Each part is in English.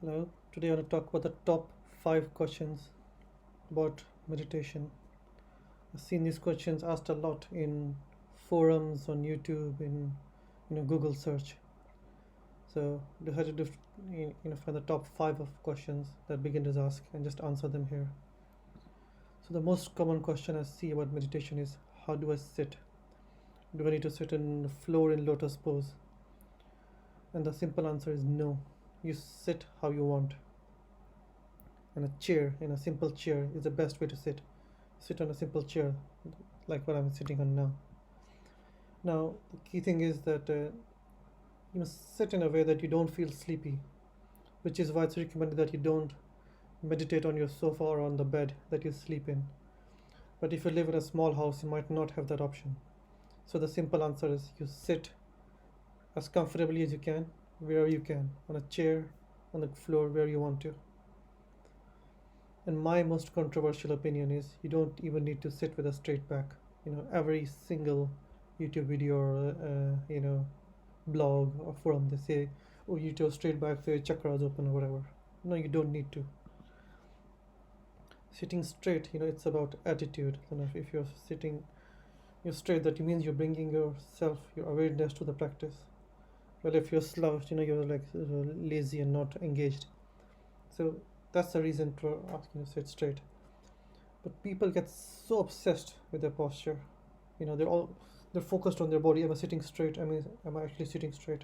Hello, today I want to talk about the top 5 questions about meditation. I've seen these questions asked a lot in forums on YouTube, in Google search. So I decided to find the top 5 of questions that beginners ask and just answer them here. So the most common question I see about meditation is, how do I sit? Do I need to sit on the floor in lotus pose? And the simple answer is no. You sit how you want. And a chair, in a simple chair, is the best way to sit. Sit on a simple chair, like what I'm sitting on now. Now, the key thing is that you must sit in a way that you don't feel sleepy, which is why it's recommended that you don't meditate on your sofa or on the bed that you sleep in. But if you live in a small house, you might not have that option. So the simple answer is you sit as comfortably as you can, wherever you can, on a chair, on the floor, where you want to. And my most controversial opinion is you don't even need to sit with a straight back. Every single YouTube video or blog or forum, they say, oh, you do straight back so your chakras open or whatever. No, you don't need to. Sitting straight, it's about attitude. If you're sitting, you're straight, that means you're bringing yourself, your awareness to the practice. Well, if you're slouched, you're like lazy and not engaged. So that's the reason for asking to sit straight. But people get so obsessed with their posture. They're focused on their body. Am I sitting straight? Am I actually sitting straight?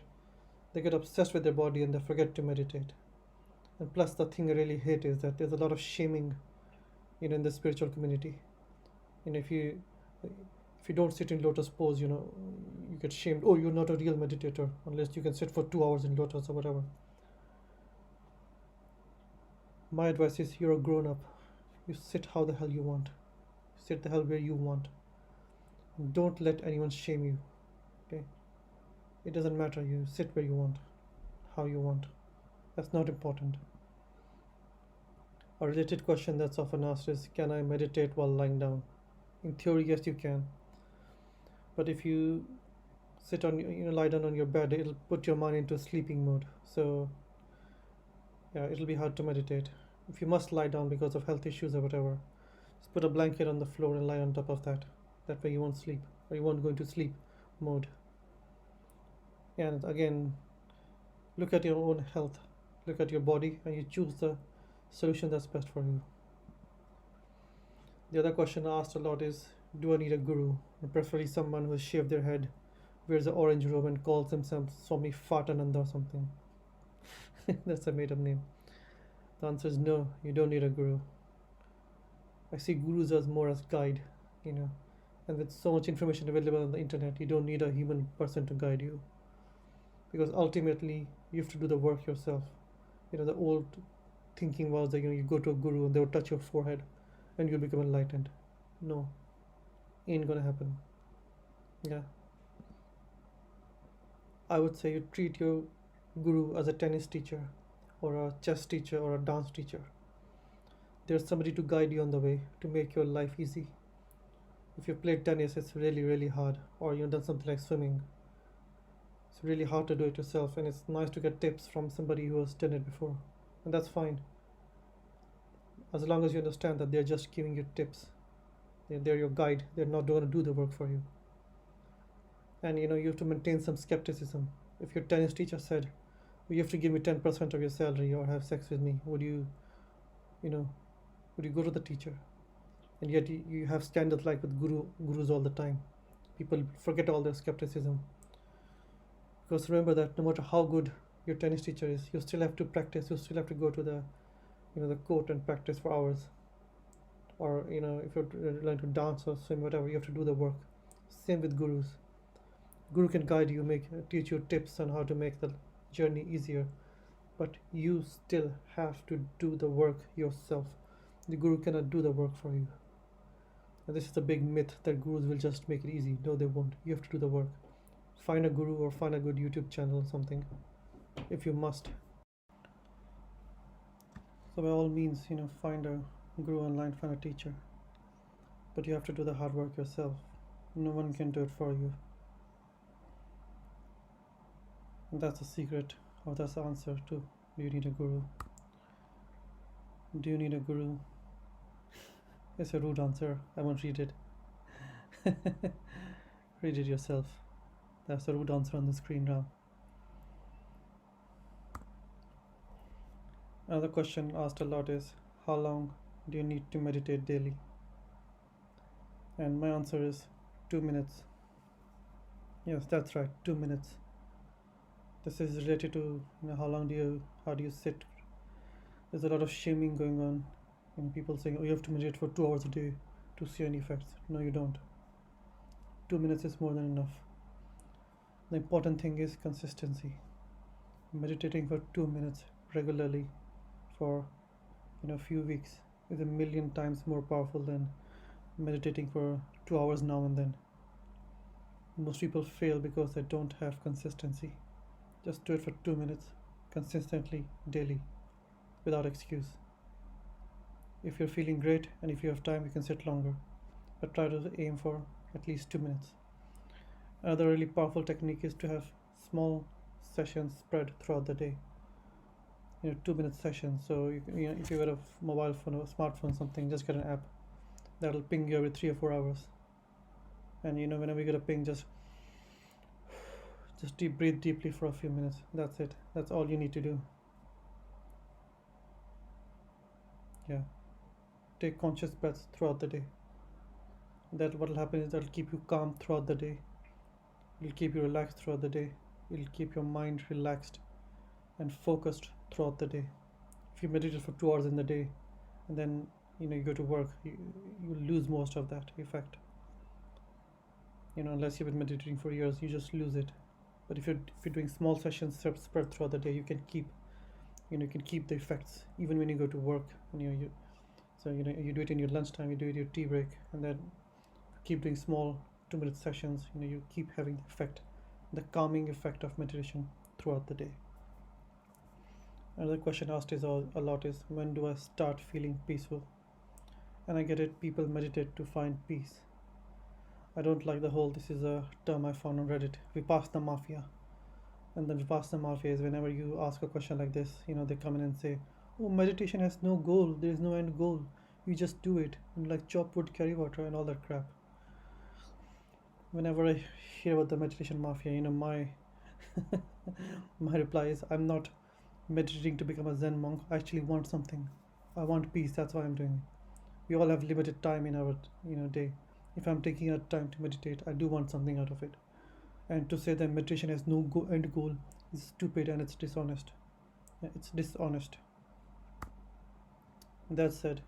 They get obsessed with their body and they forget to meditate. And plus, the thing I really hate is that there's a lot of shaming, in the spiritual community. If you don't sit in lotus pose, you get shamed. Oh, you're not a real meditator unless you can sit for 2 hours in lotus or whatever. My advice is, you're a grown up. You sit how the hell you want. Sit the hell where you want. Don't let anyone shame you. Okay? It doesn't matter. You sit where you want, how you want. That's not important. A related question that's often asked is, can I meditate while lying down? In theory, yes, you can. But if you lie down on your bed, it'll put your mind into sleeping mode. So yeah, it'll be hard to meditate. If you must lie down because of health issues or whatever, just put a blanket on the floor and lie on top of that. That way you won't sleep, or you won't go into sleep mode. And again, look at your own health, look at your body, and you choose the solution that's best for you. The other question asked a lot is, do I need a guru? And preferably someone who has shaved their head, wears an orange robe, and calls themselves Swami Fatananda or something. That's a made up name. The answer is no, you don't need a guru. I see gurus as more as guide, and with so much information available on the internet, you don't need a human person to guide you. Because ultimately, you have to do the work yourself. The old thinking was that you go to a guru and they will touch your forehead and you'll become enlightened. No, ain't gonna happen. Yeah. I would say you treat your guru as a tennis teacher or a chess teacher or a dance teacher. There's somebody to guide you on the way to make your life easy. If you played tennis, it's really, really hard. Or you've done something like swimming, it's really hard to do it yourself, and it's nice to get tips from somebody who has done it before. And that's fine, as long as you understand that they're just giving you tips. They're your guide, they're not going to do the work for you. And you have to maintain some skepticism. If your tennis teacher said, well, you have to give me 10% of your salary or have sex with me, would you go to the teacher? And yet you have scandals like with gurus all the time. People forget all their skepticism. Because remember that no matter how good your tennis teacher is, you still have to practice. You still have to go to the court and practice for hours. Or if you're learning to dance or swim, whatever, you have to do the work. Same with gurus. Guru can guide you, teach you tips on how to make the journey easier, but you still have to do the work yourself. The guru cannot do the work for you. And this is a big myth that gurus will just make it easy. No, they won't. You have to do the work. Find a guru or find a good YouTube channel or something, if you must. So by all means, find a guru online, find a teacher. But you have to do the hard work yourself. No one can do it for you. And that's the secret, or that's the answer to, do you need a guru? Do you need a guru? It's a rude answer. I won't read it. Read it yourself. That's a rude answer on the screen now. Another question asked a lot is, how long do you need to meditate daily? And my answer is 2 minutes. Yes, that's right, 2 minutes. This is related to how do you sit. There's a lot of shaming going on, and people saying, oh, you have to meditate for 2 hours a day to see any effects. No, you don't. 2 minutes is more than enough. The important thing is consistency. Meditating for 2 minutes regularly for a few weeks is a million times more powerful than meditating for 2 hours now and then. Most people fail because they don't have consistency. Just do it for 2 minutes consistently daily without excuse. If you're feeling great and if you have time, you can sit longer, but try to aim for at least 2 minutes. Another really powerful technique is to have small sessions spread throughout the day. 2 minute sessions. So if you got a mobile phone or a smartphone, something, just get an app that'll ping you every 3 or 4 hours. And whenever you get a ping, just breathe deeply for a few minutes. That's it. That's all you need to do. Yeah. Take conscious breaths throughout the day. That what will happen is that'll keep you calm throughout the day. It'll keep you relaxed throughout the day. It'll keep your mind relaxed and focused throughout the day. If you meditate for 2 hours in the day and then you go to work, you lose most of that effect. Unless you've been meditating for years, you just lose it. But if you're doing small sessions spread throughout the day, you can keep the effects even when you go to work. And you do it in your lunchtime, you do it your tea break, and then keep doing small 2 minute sessions. You keep having the effect, the calming effect of meditation throughout the day. Another question asked is a lot is, when do I start feeling peaceful? And I get it, people meditate to find peace. I don't like the whole, this is a term I found on Reddit, Vipassana Mafia. And the Vipassana Mafia is whenever you ask a question like this, they come in and say, oh, meditation has no goal, there is no end goal. You just do it, like chop wood, carry water, and all that crap. Whenever I hear about the meditation mafia, my my reply is, I'm not meditating to become a Zen monk. I actually want something. I want peace. That's why I'm doing it. We all have limited time in our day. If I'm taking out time to meditate, I do want something out of it. And to say that meditation has no end goal is stupid and it's dishonest. Yeah, it's dishonest. That said,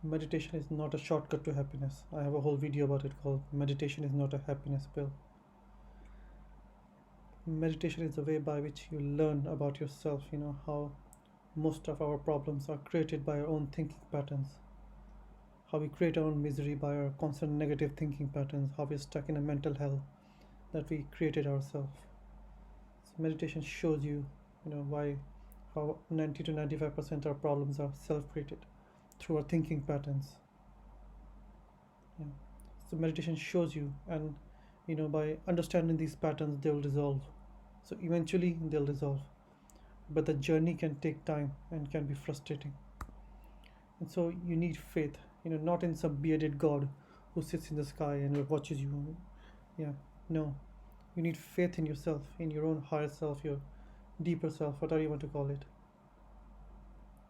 meditation is not a shortcut to happiness. I have a whole video about it called Meditation is Not a Happiness Pill. Meditation is the way by which you learn about yourself, how most of our problems are created by our own thinking patterns, how we create our own misery by our constant negative thinking patterns, how we're stuck in a mental hell that we created ourselves. So meditation shows you, how 90 to 95% of our problems are self-created through our thinking patterns. Yeah. So meditation shows you, and by understanding these patterns, they will dissolve. So eventually they'll dissolve, but the journey can take time and can be frustrating. And so you need faith, not in some bearded god who sits in the sky and watches you. Yeah, no, you need faith in yourself, in your own higher self, your deeper self, whatever you want to call it.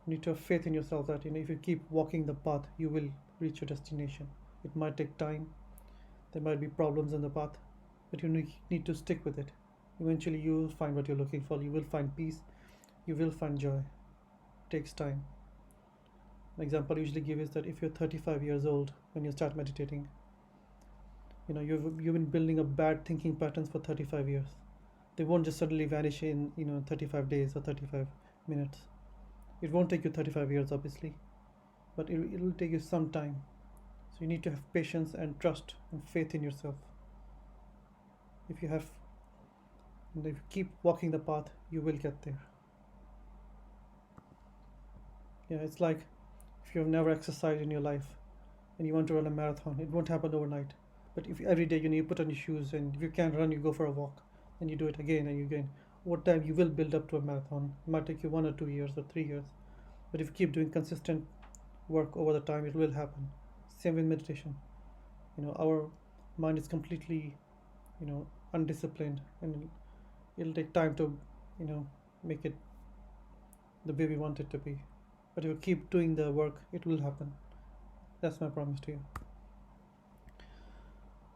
You need to have faith in yourself that if you keep walking the path, you will reach your destination. It might take time, there might be problems on the path, but you need to stick with it. Eventually you will find what you're looking for. You will find peace, you will find joy. It takes time. An example I usually give is that if you're 35 years old when you start meditating, you've been building up bad thinking patterns for 35 years. They won't just suddenly vanish in 35 days or 35 minutes. It won't take you 35 years, obviously, but it'll take you some time. So you need to have patience and trust and faith in yourself. If you keep walking the path, you will get there. Yeah, it's like if you have never exercised in your life and you want to run a marathon, it won't happen overnight. But if every day you put on your shoes, and if you can't run, you go for a walk, and you do it again and again. Over time, you will build up to a marathon. It might take you 1 or 2 years or 3 years, But if you keep doing consistent work over the time, it will happen. Same with meditation. Our mind is completely, undisciplined, and it'll take time to, you know, make it the way we want it to be. But if you keep doing the work, it will happen. That's my promise to you.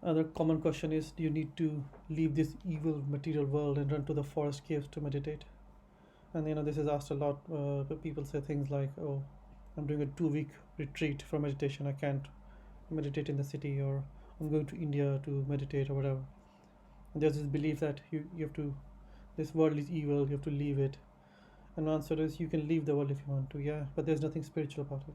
Another common question is, do you need to leave this evil material world and run to the forest caves to meditate? And this is asked a lot. People say things like, "Oh, I'm doing a 2 week retreat for meditation. I can't meditate in the city," or "I'm going to India to meditate," or whatever. And there's this belief that you have to, this world is evil, you have to leave it. And the answer is, you can leave the world if you want to, yeah, but there's nothing spiritual about it.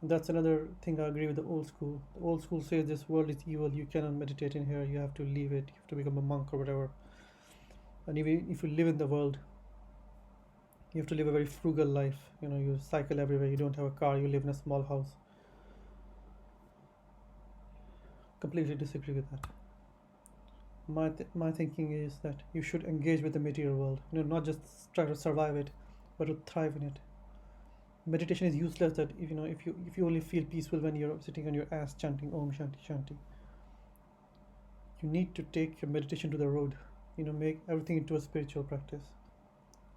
And that's another thing I agree with the old school. The old school says this world is evil, you cannot meditate in here, you have to leave it, you have to become a monk or whatever. And even if you live in the world, you have to live a very frugal life. You cycle everywhere, you don't have a car, you live in a small house. Completely disagree with that. My thinking is that you should engage with the material world, not just try to survive it, but to thrive in it. Meditation is useless that if you only feel peaceful when you're sitting on your ass chanting Om Shanti Shanti. You need to take your meditation to the road. Make everything into a spiritual practice.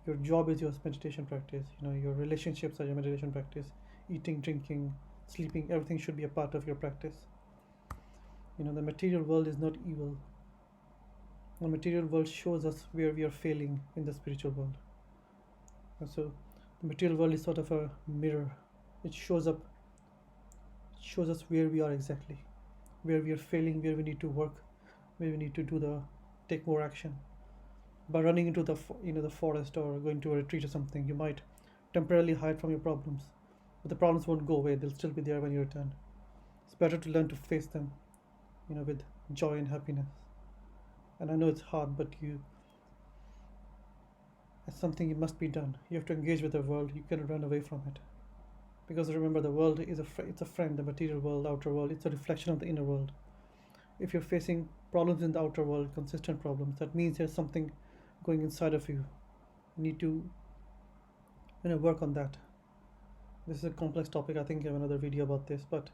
Your job is your meditation practice. Your relationships are your meditation practice. Eating, drinking, sleeping, everything should be a part of your practice. The material world is not evil. The material world shows us where we are failing in the spiritual world. And so the material world is sort of a mirror. It shows us where we are exactly, where we are failing, where we need to work, where we need to take more action. By running into the forest or going to a retreat or something, you might temporarily hide from your problems, but the problems won't go away. They'll still be there when you return. It's better to learn to face them, with joy and happiness. And I know it's hard, but it's something that must be done. You have to engage with the world. You cannot run away from it, because remember, the world is it's a friend. The material world, outer world, it's a reflection of the inner world. If you're facing problems in the outer world, consistent problems, that means there's something going inside of you. You need to work on that. This is a complex topic. I think I have another video about this, but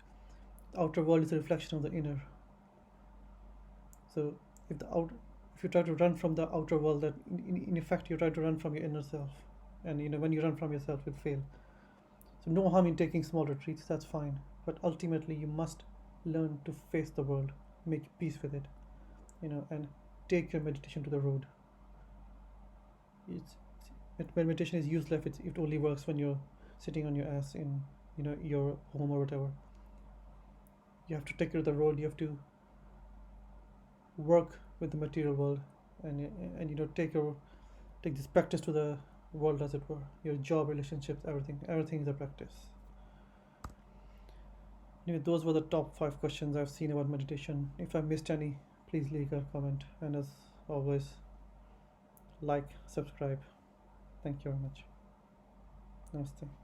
the outer world is a reflection of the inner. So if you try to run from the outer world, that in effect you try to run from your inner self, and when you run from yourself, you'll fail. So no harm in taking small retreats, that's fine, but ultimately you must learn to face the world, make peace with it, and take your meditation to the road. Meditation is useless. It only works when you're sitting on your ass in your home or whatever. You have to take it to the road. You have to work with the material world, and take this practice to the world, as it were. Your job, relationships, everything is a practice. Anyway, those were the top 5 questions I've seen about meditation. If I missed any, please leave a comment, and as always, like, subscribe. Thank you very much. Namaste.